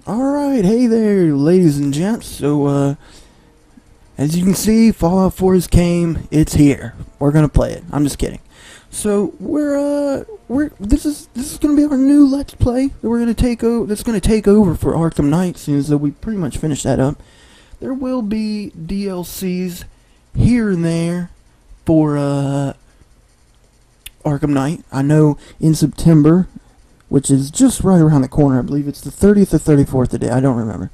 Alright, hey there, ladies and gents. So, as you can see, Fallout 4 came, it's here. We're gonna play it. I'm just kidding. So, this is gonna be our new Let's Play that we're gonna take over, that's gonna take over for Arkham Knight, since we pretty much finished that up. There will be DLCs here and there for, Arkham Knight. I know in September, which is just right around the corner. I believe it's the 30th or 34th today. I don't remember.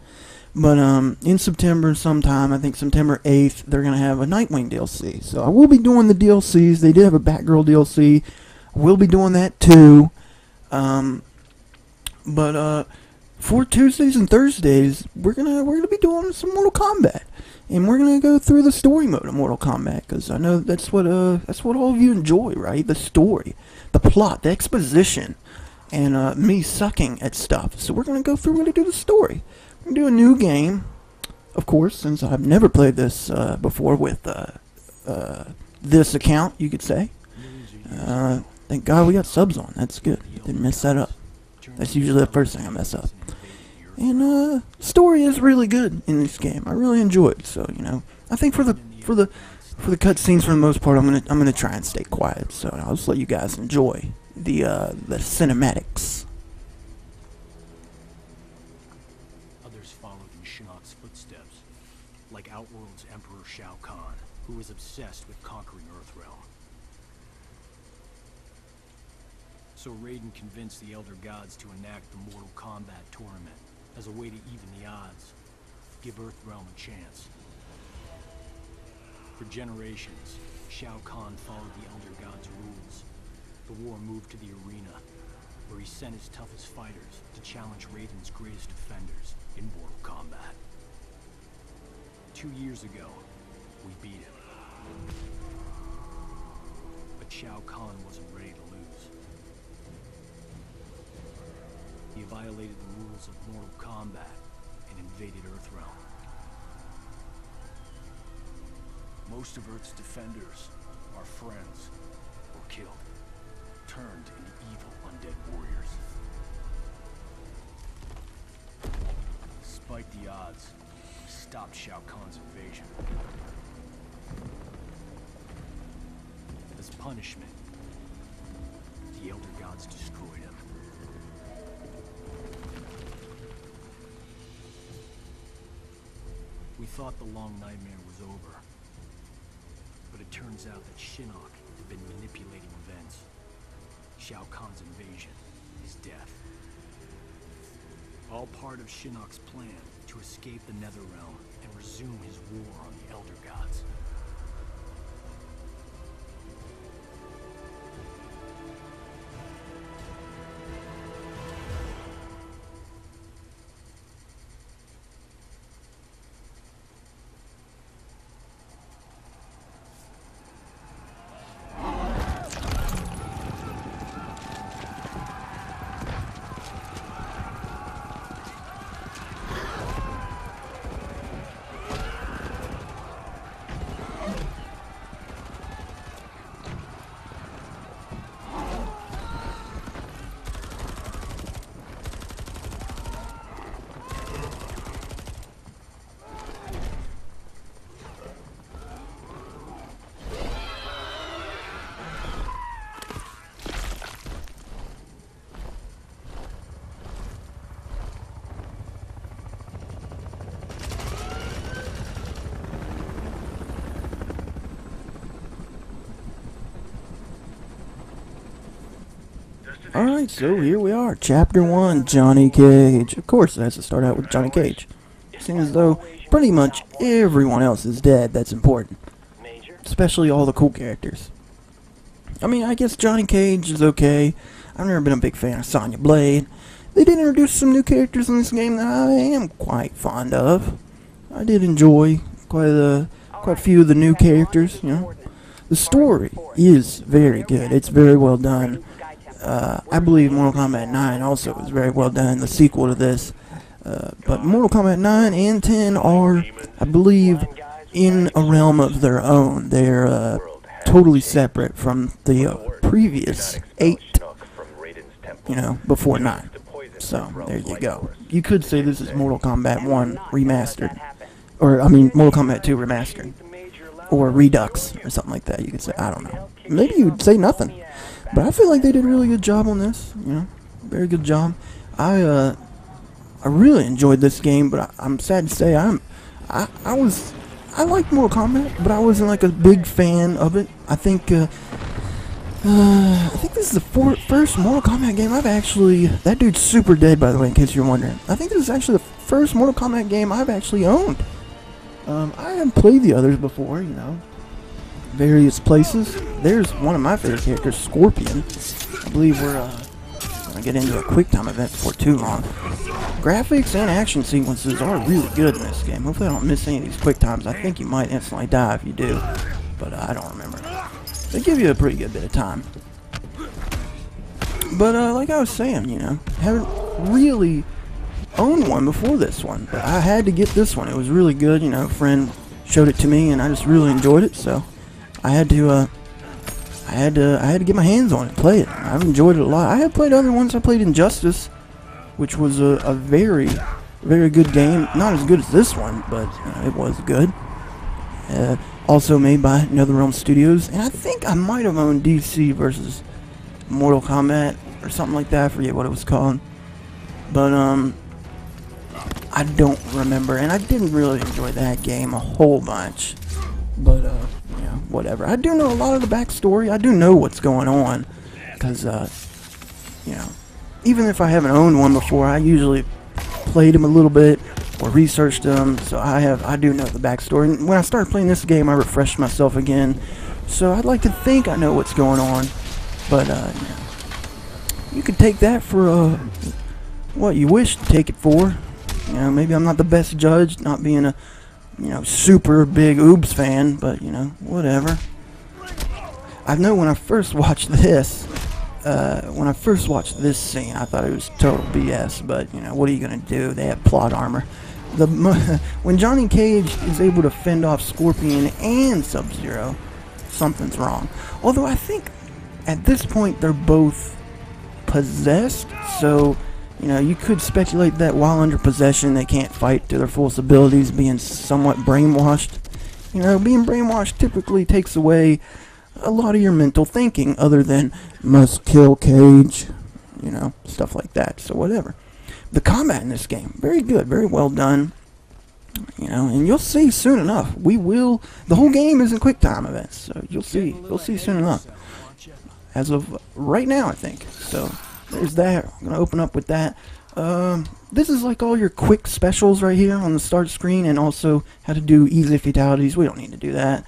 But in September sometime, I think September 8th, they're going to have a Nightwing DLC. So I will be doing the DLCs. They did have a Batgirl DLC. I will be doing that too. But for Tuesdays and Thursdays, we're gonna be doing some Mortal Kombat. And we're gonna go through the story mode of Mortal Kombat, because I know that's what all of you enjoy, right? The story, the plot, the exposition, and me sucking at stuff. So we're gonna do the story. We're gonna do a new game, of course, since I've never played this before with this account, you could say. Thank God we got subs on. That's good. Didn't mess that up. That's usually the first thing I mess up. And story is really good in this game. I really enjoy it. So I think for the cutscenes, for the most part, I'm gonna try and stay quiet. So I'll just let you guys enjoy the cinematics. Others followed in Shinnok's footsteps, like Outworld's Emperor Shao Kahn, who was obsessed with conquering Earthrealm. So Raiden convinced the Elder Gods to enact the Mortal Kombat tournament as a way to even the odds, give Earthrealm a chance. For generations, Shao Kahn followed the Elder Gods' rules. The war moved to the arena, where he sent his toughest fighters to challenge Raiden's greatest defenders in Mortal Kombat. 2 years ago, we beat him. But Shao Kahn wasn't ready to lose. He violated the rules of Mortal Kombat and invaded Earthrealm. Most of Earth's defenders, our friends, were killed, turned into evil undead warriors. Despite the odds, we stopped Shao Kahn's invasion. As punishment, the Elder Gods destroyed him. We thought the long nightmare was over, but it turns out that Shinnok had been manipulating events. Shao Kahn's invasion, his death. All part of Shinnok's plan to escape the Netherrealm and resume his war on the Elder Gods. Alright, so here we are, Chapter 1, Johnny Cage. Of course, it has to start out with Johnny Cage. Seems as though pretty much everyone else is dead that's important. Especially all the cool characters. I mean, I guess Johnny Cage is okay. I've never been a big fan of Sonya Blade. They did introduce some new characters in this game that I am quite fond of. I did enjoy quite a few of the new characters, The story is very good. It's very well done. I believe Mortal Kombat 9 also was very well done, the sequel to this. But Mortal Kombat 9 and 10 are, I believe, in a realm of their own. They're totally separate from the previous 8, before 9. So, there you go. You could say this is Mortal Kombat 1 remastered. Or, I mean, Mortal Kombat 2 remastered. Or Redux, or something like that. You could say, I don't know. Maybe you'd say nothing. But I feel like they did a really good job on this, you know. Very good job. I really enjoyed this game, but I'm sad to say I liked Mortal Kombat, but I wasn't like a big fan of it. I think this is the first Mortal Kombat game I've actually... That dude's super dead, by the way, in case you're wondering. I think this is actually the first Mortal Kombat game I've actually owned. I haven't played the others before, you know. Various places. There's one of my favorite characters, Scorpion. I believe we're going to get into a quick time event before too long. Graphics and action sequences are really good in this game. Hopefully I don't miss any of these quick times. I think you might instantly die if you do, but I don't remember. They give you a pretty good bit of time. But like I was saying, you know, haven't really owned one before this one, but I had to get this one. It was really good, you know. A friend showed it to me, and I just really enjoyed it, so I had to get my hands on it, and play it. I've enjoyed it a lot. I have played other ones. I played Injustice, which was a very, very good game. Not as good as this one, but it was good. Also made by NetherRealm Studios, and I think I might have owned DC versus Mortal Kombat or something like that. I forget what it was called, but I don't remember, and I didn't really enjoy that game a whole bunch. But yeah, whatever. I do know a lot of the backstory. I do know what's going on, because you know, even if I haven't owned one before, I usually played them a little bit or researched them, so I do know the backstory. And when I started playing this game, I refreshed myself again, so I'd like to think I know what's going on. But you could take that for what you wish to take it for. You know, maybe I'm not the best judge, not being a super big Oobs fan, but whatever. I know when I first watched this. When I first watched this scene, I thought it was total BS, but, what are you going to do? They have plot armor. When Johnny Cage is able to fend off Scorpion and Sub-Zero, something's wrong. Although I think at this point they're both possessed, so, you could speculate that while under possession they can't fight to their fullest abilities, being somewhat brainwashed. Being brainwashed typically takes away a lot of your mental thinking, other than must kill Cage, stuff like that. So whatever. The combat in this game, very good, very well done. And you'll see soon enough. The whole game is in quick time events, so you'll see soon enough. As of right now, I think. So there's that. I'm gonna open up with that. This is like all your quick specials right here on the start screen, and also how to do easy fatalities. We don't need to do that.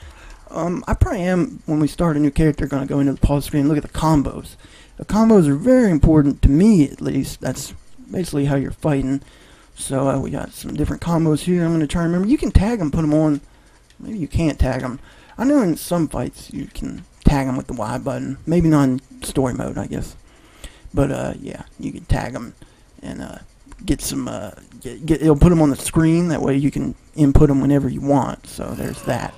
I probably am, when we start a new character, going to go into the pause screen and look at the combos. The combos are very important to me, at least. That's basically how you're fighting. So we got some different combos here. I'm going to try and remember. You can tag them, put them on. Maybe you can't tag them. I know in some fights you can tag them with the Y button. Maybe not in story mode, I guess. But yeah, you can tag them and get some. It'll put them on the screen. That way you can input them whenever you want. So there's that.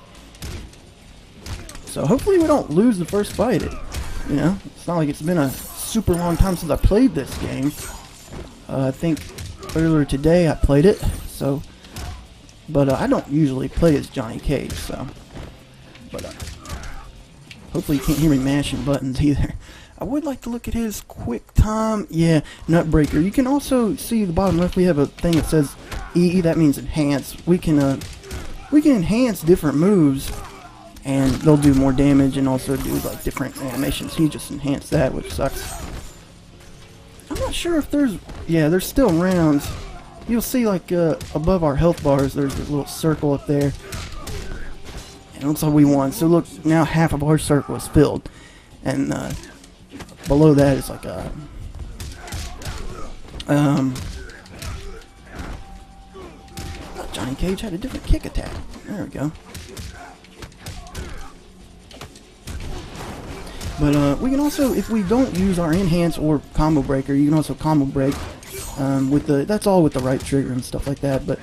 So hopefully we don't lose the first fight. It's not like it's been a super long time since I played this game. I think earlier today I played it. So, but I don't usually play as Johnny Cage. So, but hopefully you can't hear me mashing buttons either. I would like to look at his quick time. Yeah, Nutbreaker. You can also see the bottom left. We have a thing that says E. That means enhance. We can enhance different moves, and they'll do more damage and also do like different animations. He just enhanced that, which sucks. I'm not sure if there's still rounds. You'll see like above our health bars there's a little circle up there. And it looks like we won. So look, now half of our circle is filled. And below that is like a Johnny Cage had a different kick attack. There we go. But we can also, if we don't use our enhance or combo breaker, you can also combo break that's all with the right trigger and stuff like that. But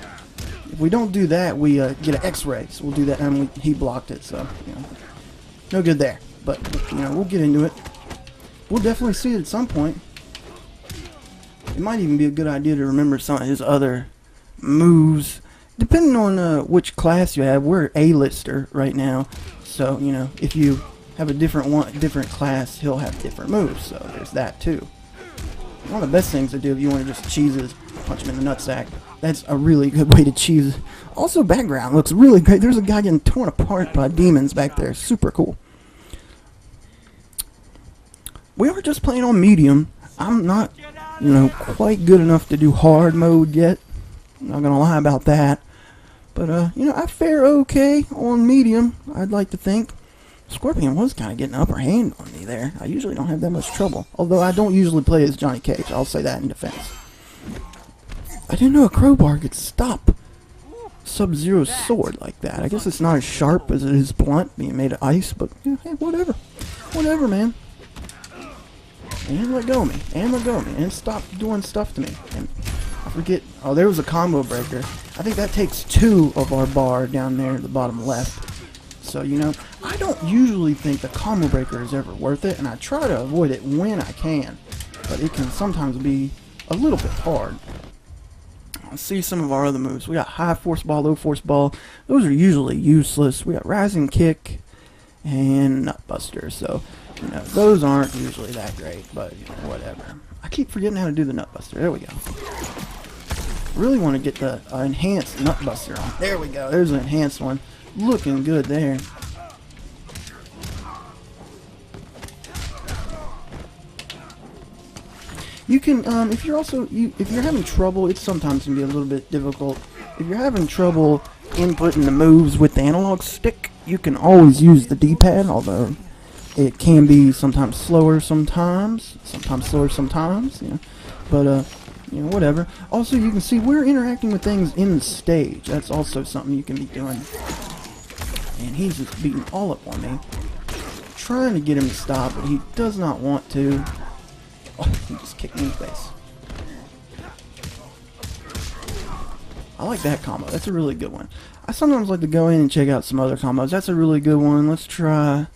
if we don't do that, we get an X-ray. So we'll do that, and he blocked it. So no good there. But we'll get into it. We'll definitely see it at some point. it might even be a good idea to remember some of his other moves. Depending on which class you have, we're A-lister right now. So, you know, if you have a different class, he'll have different moves. So there's that too. One of the best things to do if you want to just cheese is punch him in the nutsack. That's a really good way to cheese. Also, background looks really great. There's a guy getting torn apart by demons back there. Super cool. We are just playing on medium. I'm not, you know, quite good enough to do hard mode yet. I'm not gonna lie about that. But, you know, I fare okay on medium, I'd like to think. Scorpion was kind of getting the upper hand on me there. I usually don't have that much trouble. Although I don't usually play as Johnny Cage. I'll say that in defense. I didn't know a crowbar could stop Sub-Zero's sword like that. I guess it's not as sharp as it is blunt, being made of ice. But, yeah, hey, whatever. Whatever, man. And let go of me. And let go of me. And stop doing stuff to me. And I forget. Oh, there was a combo breaker. I think that takes 2 of our bar down there at the bottom left. So, you know, I don't usually think the combo breaker is ever worth it, and I try to avoid it when I can, but it can sometimes be a little bit hard. Let's see some of our other moves. We got high force ball, low force ball. Those are usually useless. We got rising kick and nutbuster, so, you know, those aren't usually that great, but, you know, whatever. I keep forgetting how to do the nutbuster. There we go. Really want to get the enhanced nutbuster on. There we go. There's an enhanced one. Looking good there. You can, if you're having trouble, it sometimes can be a little bit difficult. If you're having trouble inputting the moves with the analog stick, you can always use the D-pad, although it can be sometimes slower sometimes slower sometimes, you know. But, you know, whatever. Also, you can see we're interacting with things in the stage. That's also something you can be doing. And he's just beating all up on me. Trying to get him to stop, but he does not want to. Oh, he just kicked me in the face. I like that combo. That's a really good one. I sometimes like to go in and check out some other combos. That's a really good one. Let's try.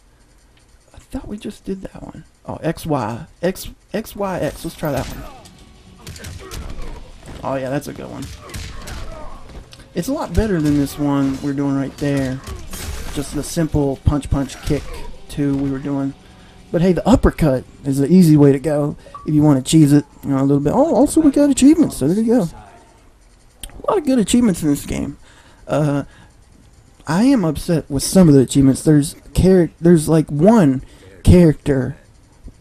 I thought we just did that one. Oh, XY. XYX. Let's try that one. Oh, yeah, that's a good one. It's a lot better than this one we're doing right there. Just the simple punch kick too we were doing. But hey, the uppercut is the easy way to go if you want to cheese it, you know, a little bit. Oh, also we got achievements, so there you go. A lot of good achievements in this game. I am upset with some of the achievements. There's like one character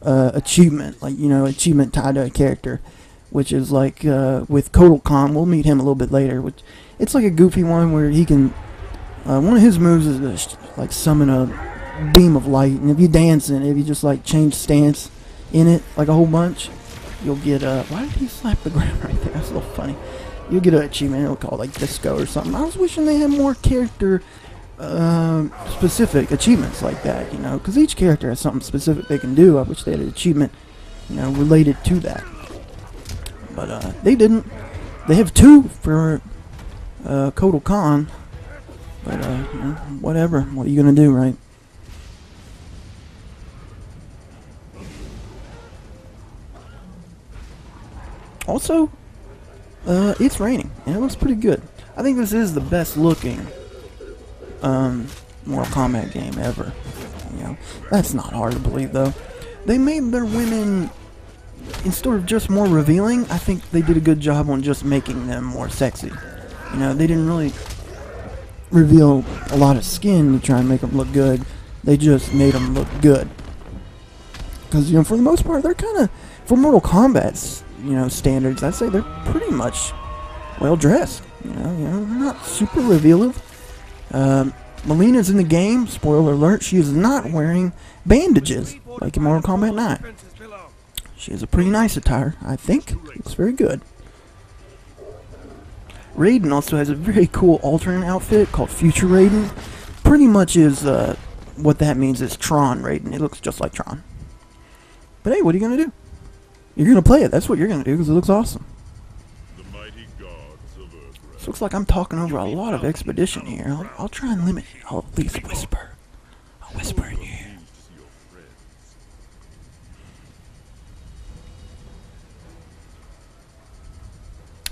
achievement, like, you know, achievement tied to a character, which is like with Kotal Khan. We'll meet him a little bit later. Which it's like a goofy one where he can. One of his moves is to, like, summon a beam of light, and if you dance in it, if you just like change stance in it like a whole bunch, you'll get why did he slap the ground right there? That's a little funny. You'll get an achievement. It'll call it like disco or something. I was wishing they had more character specific achievements like that, you know, because each character has something specific they can do. I wish they had an achievement, you know, related to that, but they didn't. They have 2 for Kotal Khan. But, you know, whatever. What are you gonna do, right? Also, it's raining, and it looks pretty good. I think this is the best looking Mortal Kombat game ever. You know, that's not hard to believe, though. They made their women, instead of just more revealing, I think they did a good job on just making them more sexy. You know, they didn't really reveal a lot of skin to try and make them look good. They just made them look good. Because, you know, for the most part, they're kind of, for Mortal Kombat's, you know, standards, I'd say they're pretty much well dressed. You know, they're not super revealing. Melina's in the game. Spoiler alert: she is not wearing bandages like in Mortal Kombat 9. She has a pretty nice attire, I think. Looks very good. Raiden also has a very cool alternate outfit called Future Raiden. Pretty much is, what that means is Tron Raiden. It looks just like Tron. But hey, what are you going to do? You're going to play it. That's what you're going to do because it looks awesome. This looks like I'm talking over a lot of expedition here. I'll try and limit it. I'll at least whisper. I'll whisper in your ear.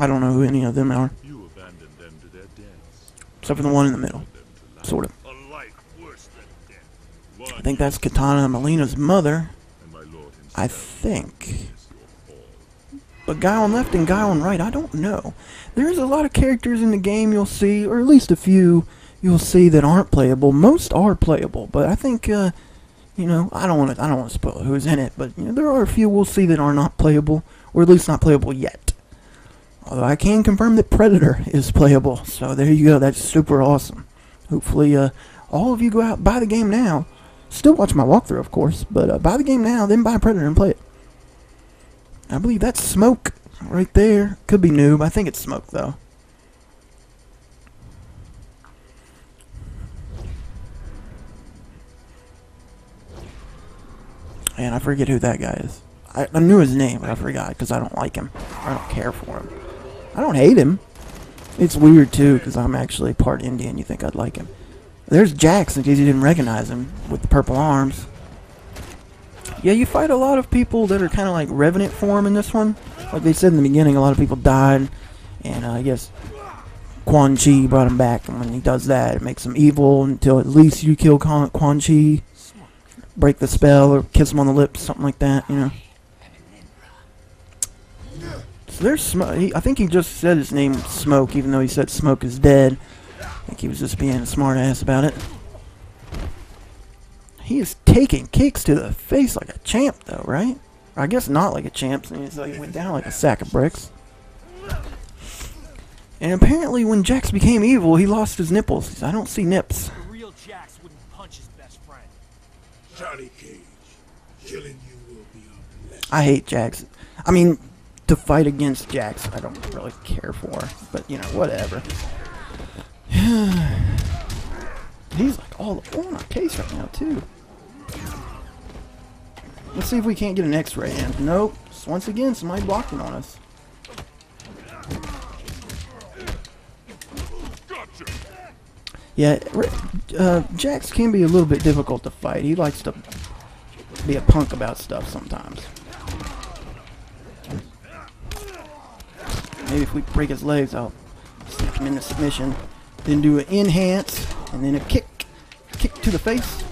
I don't know who any of them are. You abandoned them to their deaths. Except for the one in the middle. Them to life. Sort of. A life worse than death. I think that's Katana Melina's mother. And my lord I himself think. is your fall. But guy on left and guy on right, I don't know. There's a lot of characters in the game you'll see, or at least a few you'll see that aren't playable. Most are playable, but I think, you know, I don't want to spoil who's in it, but you know, there are a few we'll see that are not playable, or at least not playable yet. Although I can confirm that Predator is playable, so there you go. That's super awesome. Hopefully, all of you go out, buy the game now. Still watch my walkthrough, of course, but buy the game now, then buy Predator and play it. I believe that's Smoke right there. Could be Noob. I think it's Smoke, though. And I forget who that guy is. I knew his name, but I forgot because I don't like him. I don't care for him. I don't hate him. It's weird, too, because I'm actually part Indian. You think I'd like him. There's Jax, in case you didn't recognize him, with the purple arms. Yeah, you fight a lot of people that are kind of like Revenant form in this one. Like they said in the beginning, a lot of people died. And I guess Quan Chi brought him back. And when he does that, it makes him evil until at least you kill Quan Chi. Break the spell or kiss him on the lips, something like that, you know. So there's Smoke. I think he just said his name Smoke, even though he said Smoke is dead. I think he was just being a smart ass about it. He is taking kicks to the face like a champ, though, right? Or I guess not like a champ, since he went down like a sack of bricks. And apparently when Jax became evil, he lost his nipples. I don't see nips. The real Jax wouldn't punch his best friend. Johnny Cage, killing you will be a blessing. I hate Jax. I mean, to fight against Jax, I don't really care for. But, you know, whatever. He's like all on our case right now, too. Let's see if we can't get an X-ray in. Nope. Once again, somebody blocking on us. Yeah, Jax can be a little bit difficult to fight. He likes to be a punk about stuff sometimes. Maybe if we break his legs, I'll snap him into submission. Then do an enhance, and then a kick to the face.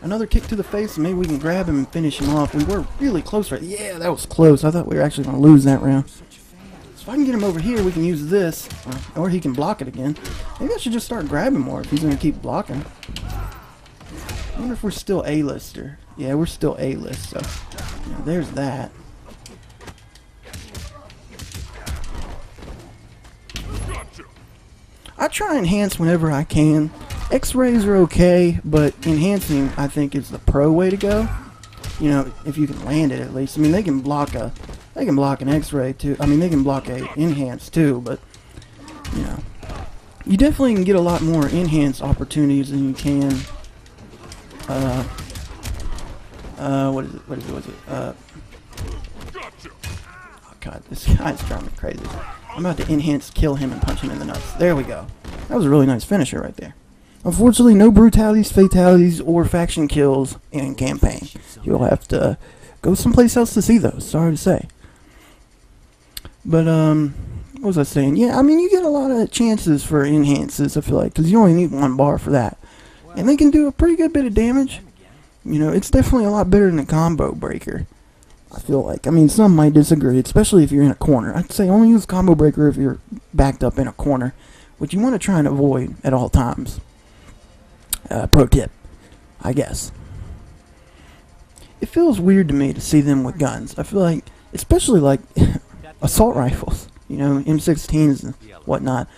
Another kick to the face, and maybe we can grab him and finish him off. We were really close right. Yeah, that was close. I thought we were actually going to lose that round. So if I can get him over here, we can use this, or he can block it again. Maybe I should just start grabbing more if he's going to keep blocking. I wonder if we're still A-lister. Yeah, we're still A-list, so yeah, there's that. I try enhance whenever I can. X-rays are okay, but enhancing I think is the pro way to go. You know, if you can land it at least. I mean, they can block an X-ray too. I mean, they can block a enhance too, but you know, you definitely can get a lot more enhance opportunities than you can. What is it? Oh God, this guy's driving me crazy. I'm about to enhance, kill him, and punch him in the nuts. There we go. That was a really nice finisher right there. Unfortunately, no brutalities, fatalities, or faction kills in campaign. You'll have to go someplace else to see those. Sorry to say. But, what was I saying? Yeah, I mean, you get a lot of chances for enhances, I feel like, because you only need one bar for that. And they can do a pretty good bit of damage. You know, it's definitely a lot better than a combo breaker, I feel like. I mean, some might disagree, especially if you're in a corner. I'd say only use combo breaker if you're backed up in a corner, which you want to try and avoid at all times. Pro tip, I guess. It feels weird to me to see them with guns. I feel like, especially like assault rifles, you know, M16s and whatnot.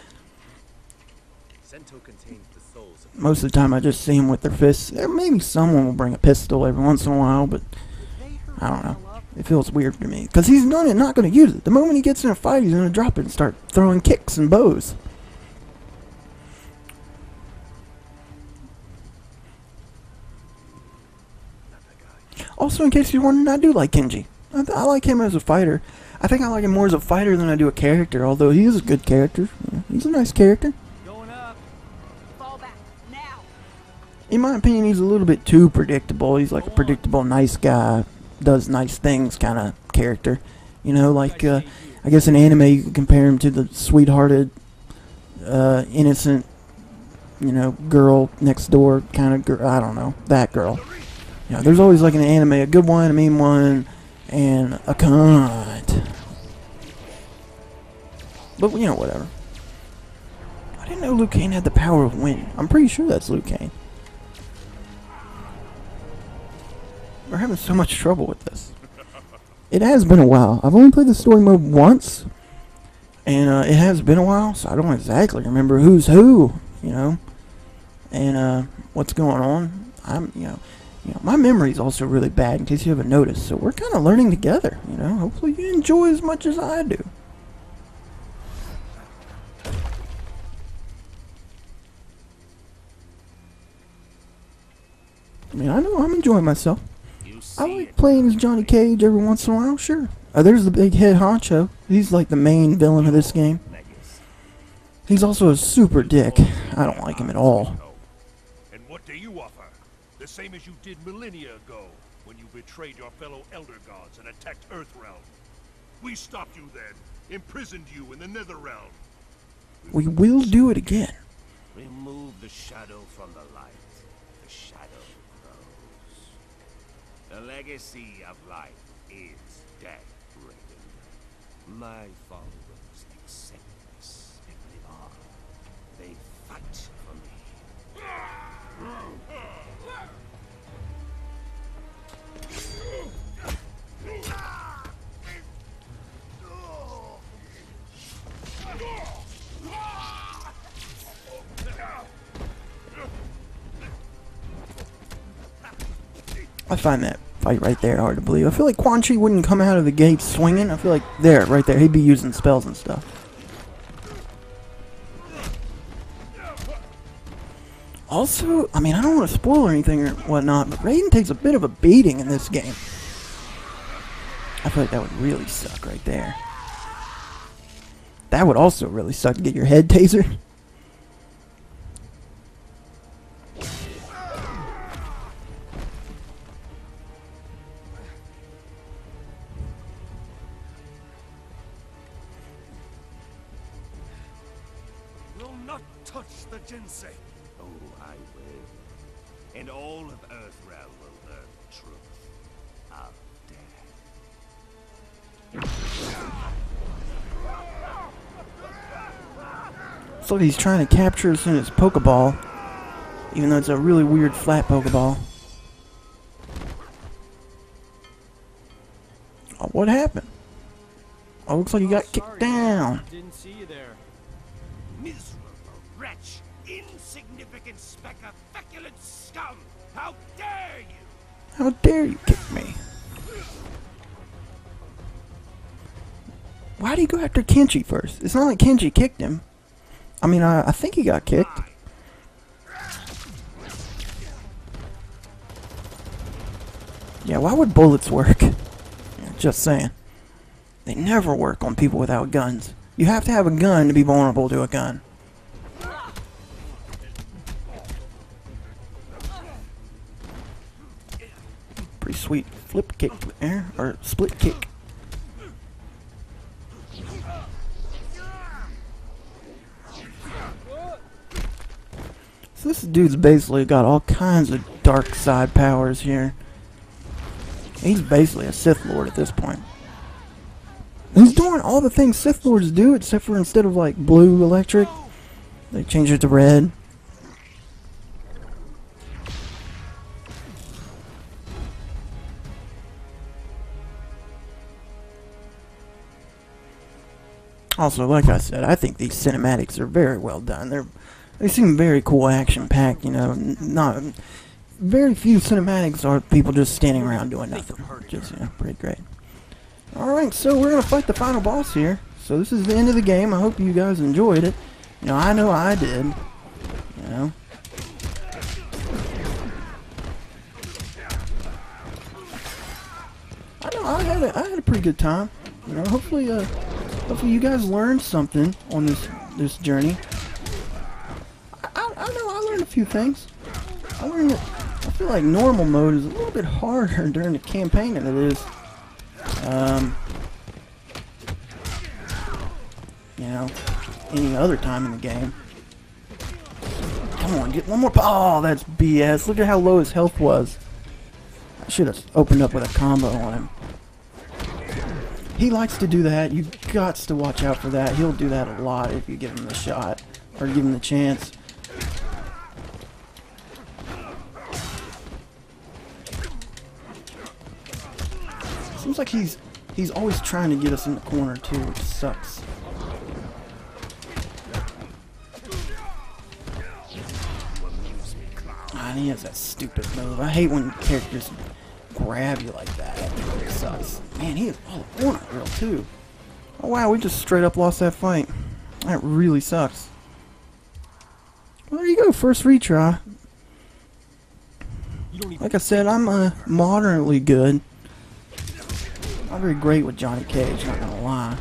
Most of the time I just see them with their fists. There maybe someone will bring a pistol every once in a while, but I don't know. It feels weird to me. Because he's not going to use it. The moment he gets in a fight, he's going to drop it and start throwing kicks and bows. Also, in case you're wondering, I do like Kenji. I like him as a fighter. I think I like him more as a fighter than I do a character, although he is a good character. Yeah, he's a nice character. Going up. Fall back now. In my opinion, he's a little bit too predictable. He's like a predictable nice guy, does nice things kind of character. You know, like, I I guess in anime you could compare him to the sweethearted, innocent, you know, girl next door kind of girl. I don't know, that girl. You know, there's always like in an anime a good one, a mean one, and a cunt. But you know, whatever. I didn't know Liu Kang had the power of wind. I'm pretty sure that's Liu Kang. We're having so much trouble with this. It has been a while. I've only played the story mode once, and it has been a while, so I don't exactly remember who's who, you know, and what's going on. You know, my memory's also really bad, in case you haven't noticed. So we're kind of learning together, you know. Hopefully you enjoy as much as I do. I mean, I know I'm enjoying myself. I like playing as Johnny Cage every once in a while, sure. There's the big head honcho. He's like the main villain of this game. He's also a super dick. I don't like him at all. And what do you offer? The same as you did millennia ago, when you betrayed your fellow Elder Gods and attacked Earthrealm. We stopped you then, imprisoned you in the Netherrealm. We will do it again. Remove the shadow from the light. The shadow grows. The legacy of light is death, Raiden. My followers accept this and live on. They fight for me. I find that fight right there hard to believe. I feel like Quan Chi wouldn't come out of the gate swinging. I feel like there, right there, he'd be using spells and stuff. Also, I mean, I don't want to spoil anything or whatnot, but Raiden takes a bit of a beating in this game. I feel like that would really suck right there. That would also really suck to get your head tasered. Will not touch the Jinsei. Oh, I will. And all of Earthrealm will learn the truth of death. So he's trying to capture us in his Pokeball, even though it's a really weird flat Pokeball. Oh, what happened? Oh, looks like he got kicked down. Didn't see you there. Miserable wretch! Insignificant speck of feculent scum! How dare you! How dare you kick me? Why did he go after Kenshi first? It's not like Kenshi kicked him. I mean, I think he got kicked. Yeah, why would bullets work? Yeah, just saying. They never work on people without guns. You have to have a gun to be vulnerable to a gun. Pretty sweet flip kick there, or split kick. So this dude's basically got all kinds of dark side powers here. He's basically a Sith Lord at this point. He's doing all the things Sith Lords do, except for instead of like blue electric, they change it to red. Also, like I said, I think these cinematics are very well done. They seem very cool, action-packed. You know, not very few cinematics are people just standing around doing nothing. Just, you know, pretty great. All right, so we're gonna fight the final boss here. So this is the end of the game. I hope you guys enjoyed it. You know I did. You know. I had a pretty good time. You know, hopefully you guys learned something on this journey. I know I learned a few things. I learned that I feel like normal mode is a little bit harder during the campaign than it is. know, any other time in the game. Come on, get one more. Oh, that's BS. Look at how low his health was. I should have opened up with a combo on him. He likes to do that. You got to watch out for that. He'll do that a lot if you give him the shot or give him the chance. Seems like he's always trying to get us in the corner too, which sucks. And he has that stupid move. I hate when characters grab you like that. It sucks. Man, he is all on it real too. Oh wow, we just straight up lost that fight. That really sucks. Well, there you go, first retry. Like I said, I'm moderately good. Not very great with Johnny Cage, not gonna lie.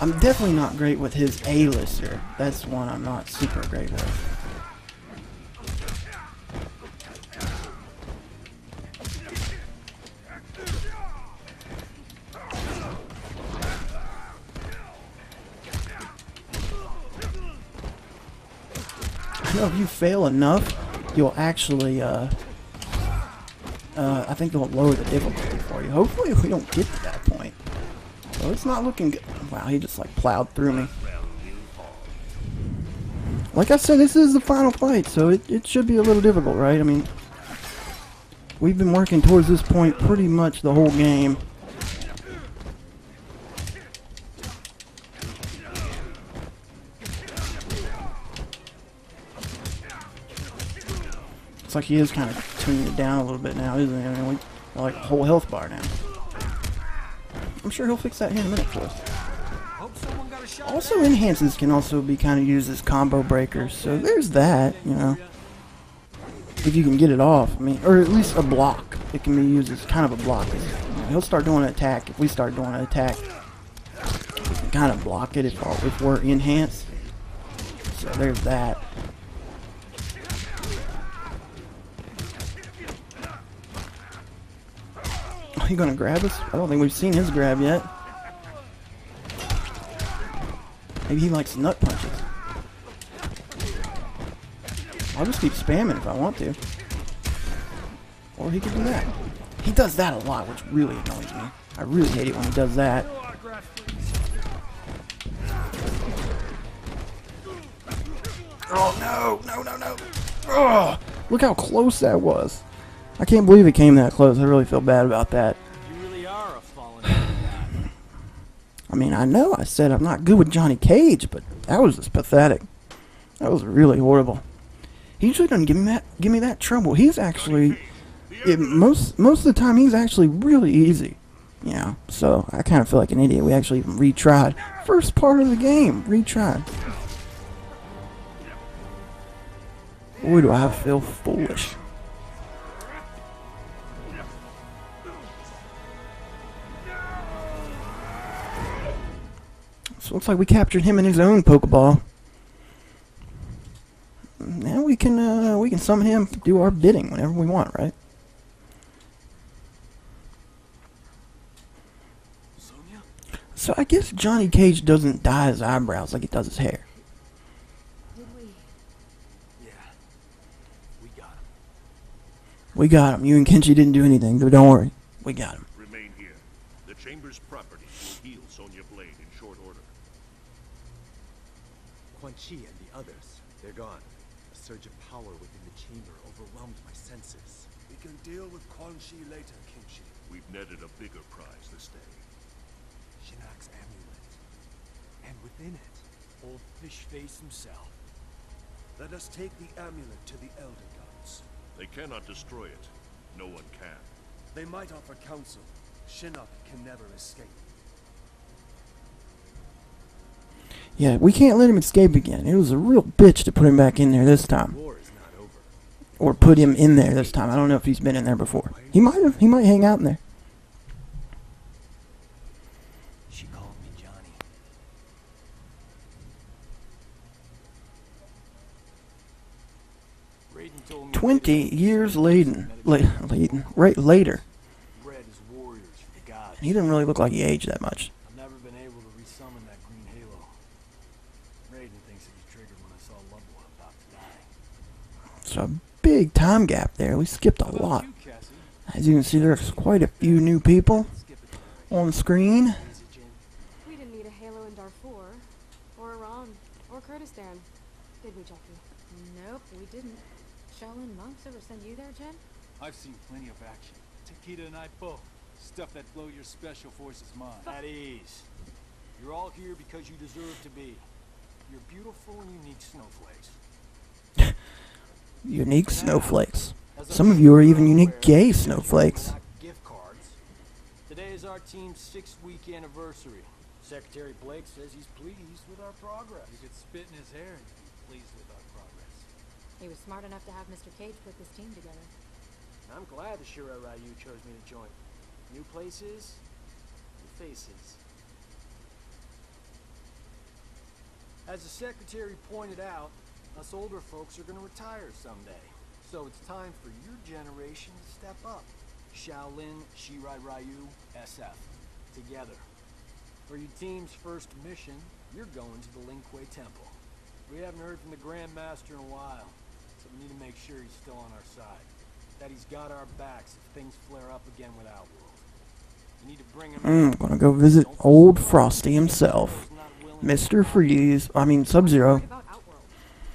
I'm definitely not great with his A-lister. That's one I'm not super great with. I know if you fail enough, you'll actually, I think they'll lower the difficulty for you. Hopefully we don't get to that point. So it's not looking good. Wow, he just like plowed through me. Like I said, this is the final fight, so it should be a little difficult, right? I mean, we've been working towards this point pretty much the whole game. Looks like he is kind of tuning it down a little bit now, isn't he? I mean, we're like a whole health bar now. I'm sure he'll fix that here in a minute for us. Also, enhances can also be kind of used as combo breakers, so there's that, you know. If you can get it off, I mean, or at least a block. It can be used as kind of a block. You know, he'll start doing an attack. If we start doing an attack, we can kind of block it if we're enhanced. So there's that. He gonna grab us? I don't think we've seen his grab yet. Maybe he likes nut punches. I'll just keep spamming if I want to. Or he could do that. He does that a lot, which really annoys me. I really hate it when he does that. Oh no, no, no, no. Oh, look how close that was. I can't believe it came that close. I really feel bad about that. You really are a fallen god. I mean, I know I said I'm not good with Johnny Cage, but that was just pathetic. That was really horrible. He usually doesn't give me that trouble. He's actually, most of the time, he's actually really easy. You know, so I kind of feel like an idiot. We actually even retried. First part of the game, retried. Boy, do I feel foolish. So it looks like we captured him in his own Pokeball. Now we can summon him, do our bidding whenever we want, right? So I guess Johnny Cage doesn't dye his eyebrows like he does his hair. Did we? Yeah. We got him. We got him. You and Kenshi didn't do anything, but don't worry. We got him. Remain here. The Chamber's property will heal Sonya Blade in short order. Quan Chi and the others, they're gone. A surge of power within the chamber overwhelmed my senses. We can deal with Quan Chi later, Kenshi. We've netted a bigger prize this day. Shinnok's amulet. And within it, Old fish face himself. Let us take the amulet to the Elder Gods. They cannot destroy it. No one can. They might offer counsel. Shinnok can never escape. Yeah, we can't let him escape again. It was a real bitch to put him back in there this time. war is not over. Or put him in there this time. I don't know if he's been in there before. He might have. He might hang out in there. She called me Johnny. Raiden told me 20 years later. Later. bred as warriors for the gods. And he didn't really look like he aged that much. I've never been able to resummon that green halo. Raiden thinks it was triggered when I saw Lovell about to die. So a big time gap there. We skipped a lot. You, Cassie? As you can see, there's quite a few new people Skip it. on the screen. We didn't need a halo in Darfur, or Iran, or Kurdistan, did we, Jackie? Nope, we didn't. Shaolin monks ever send you there, Jen? I've seen plenty of action. Takeda and I both. Stuff that blow your special forces mind. At ease. You're all here because you deserve to be. You're beautiful and unique snowflakes. Unique snowflakes. Some of you are even unique gay snowflakes. Gift cards. Today is our team's 6th-week anniversary. Secretary Blake says he's pleased with our progress. You could spit in his hair and be pleased with our progress. He was smart enough to have Mr. Cage put this team together. I'm glad the Shira Ryu chose me to join. New places, new faces. As the secretary pointed out, us older folks are gonna retire someday. So it's time for your generation to step up. Shaolin, Shirai Ryu, SF. Together. For your team's first mission, you're going to the Lin Kuei Temple. We haven't heard from the Grand Master in a while, so we need to make sure he's still on our side. That he's got our backs if things flare up again with Outworld. You need to bring him I'm gonna go visit old Frosty himself. Mr. Freeze, Sub-Zero. What about Outworld?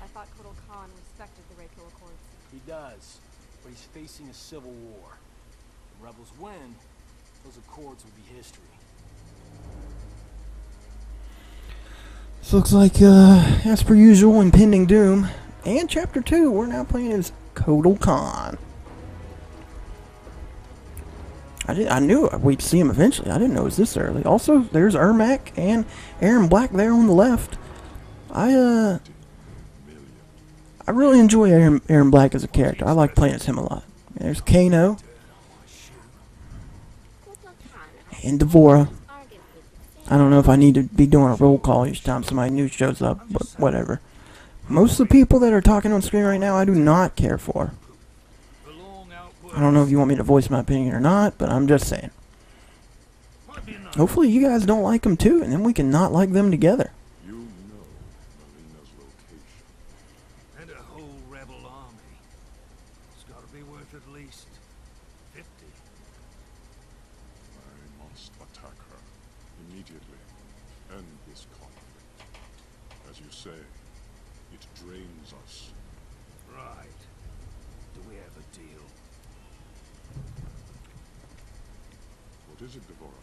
I thought Kotal Khan respected the Reiko Accords. He does, but he's facing a civil war. If the rebels win, those accords will be history. So looks like, as per usual, impending doom. And Chapter 2, we're now playing as Kotal Khan. I knew we'd see him eventually. I didn't know it was this early. Also, there's Ermac and Aaron Black there on the left. I really enjoy Aaron Black as a character. I like playing as him a lot. There's Kano. And Devora. I don't know if I need to be doing a roll call each time somebody new shows up, but whatever. Most of the people that are talking on screen right now, I do not care for. I don't know if you want me to voice my opinion or not, but I'm just saying. Hopefully you guys don't like them too, and then we can not like them together. You know Melina's location. And a whole rebel army. It's gotta be worth at least 50. I must attack her immediately. End this conflict. As you say, it drains us. Right. Do we have a deal? What is it, Devora?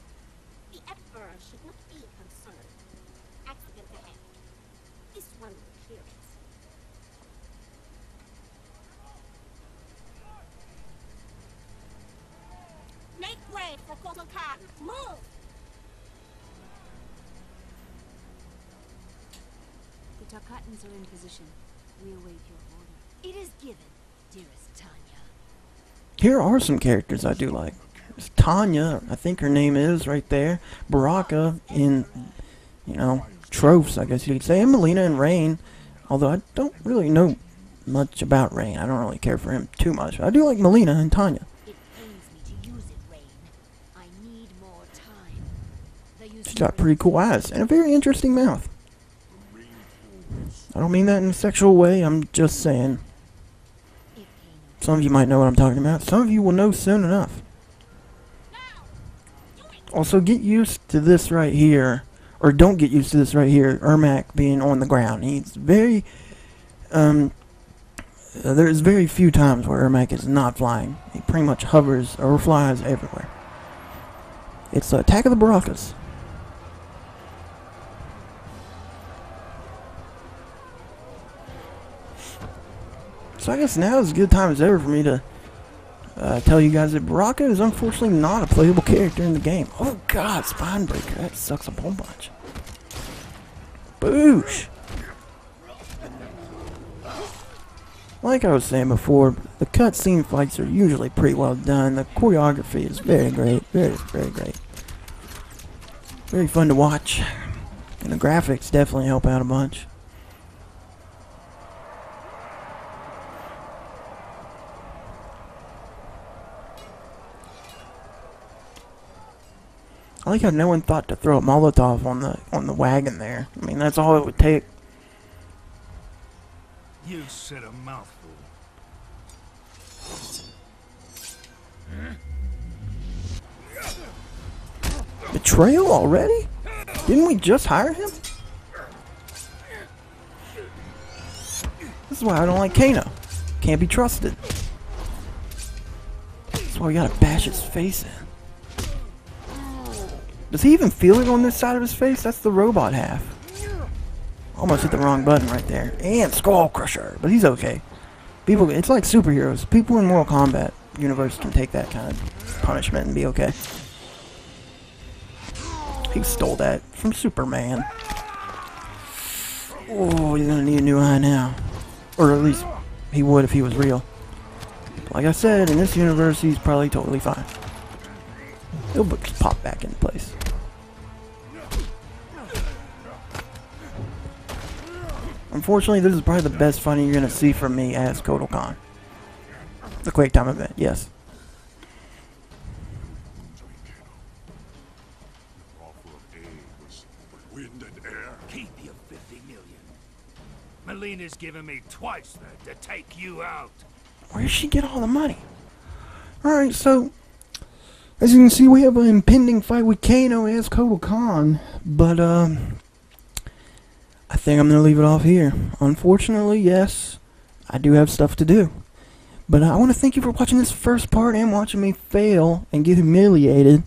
The Emperor should not be concerned. Accident ahead. This one will clear it. Make way for Kotal Khan. Move! The Tarkatans are in position. We await your order. It is given, dearest Tanya. Here are some characters I do like. There's Tanya, I think her name is, right there. Baraka in, Trophes, I guess you could say. And Melina and Rain. Although I don't really know much about Rain. I don't really care for him too much. I do like Melina and Tanya. It pains me to use it, Rain. I need more time. The use She's got pretty cool eyes and a very interesting mouth. I don't mean that in a sexual way, I'm just saying. Some of you might know what I'm talking about. Some of you will know soon enough. Also, get used to this right here. Or don't get used to this right here. Ermac being on the ground. He's very... there's very few times where Ermac is not flying. He pretty much hovers or flies everywhere. It's Attack of the Barakas. So I guess now is as good time as ever for me to tell you guys that Baraka is unfortunately not a playable character in the game. Oh god, Spinebreaker, that sucks a whole bunch. Boosh! Like I was saying before, the cutscene fights are usually pretty well done. The choreography is very great, very great. Very fun to watch. And the graphics definitely help out a bunch. I like how no one thought to throw a Molotov on the wagon there. I mean, that's all it would take. You said a mouthful. Betrayal already? Didn't we just hire him? This is why I don't like Kano. Can't be trusted. That's why we gotta bash his face in. Does he even feel it on this side of his face? That's the robot half. Almost hit the wrong button right there. And Skull Crusher, but he's okay. People, it's like superheroes. People in Mortal Kombat universe can take that kind of punishment and be okay. He stole that from Superman. Oh, he's gonna need a new eye now. Or at least he would if he was real. Like I said, in this universe, he's probably totally fine. He'll just pop back into place. Unfortunately, this is probably the best fighting you're gonna see from me as Kotal Khan. The Quake Time event, yes. Wind and air. Keep your 50 million. Melina's given me twice that to take you out. Where does she get all the money? Alright, so as you can see, we have an impending fight with Kano as Kotal Khan, but I think I'm gonna leave it off here. Unfortunately, yes, I do have stuff to do. But I want to thank you for watching this first part and watching me fail and get humiliated.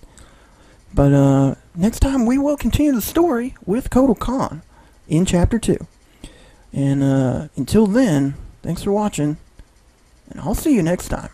But next time we will continue the story with Kotal Khan in Chapter 2. And until then, thanks for watching, and I'll see you next time.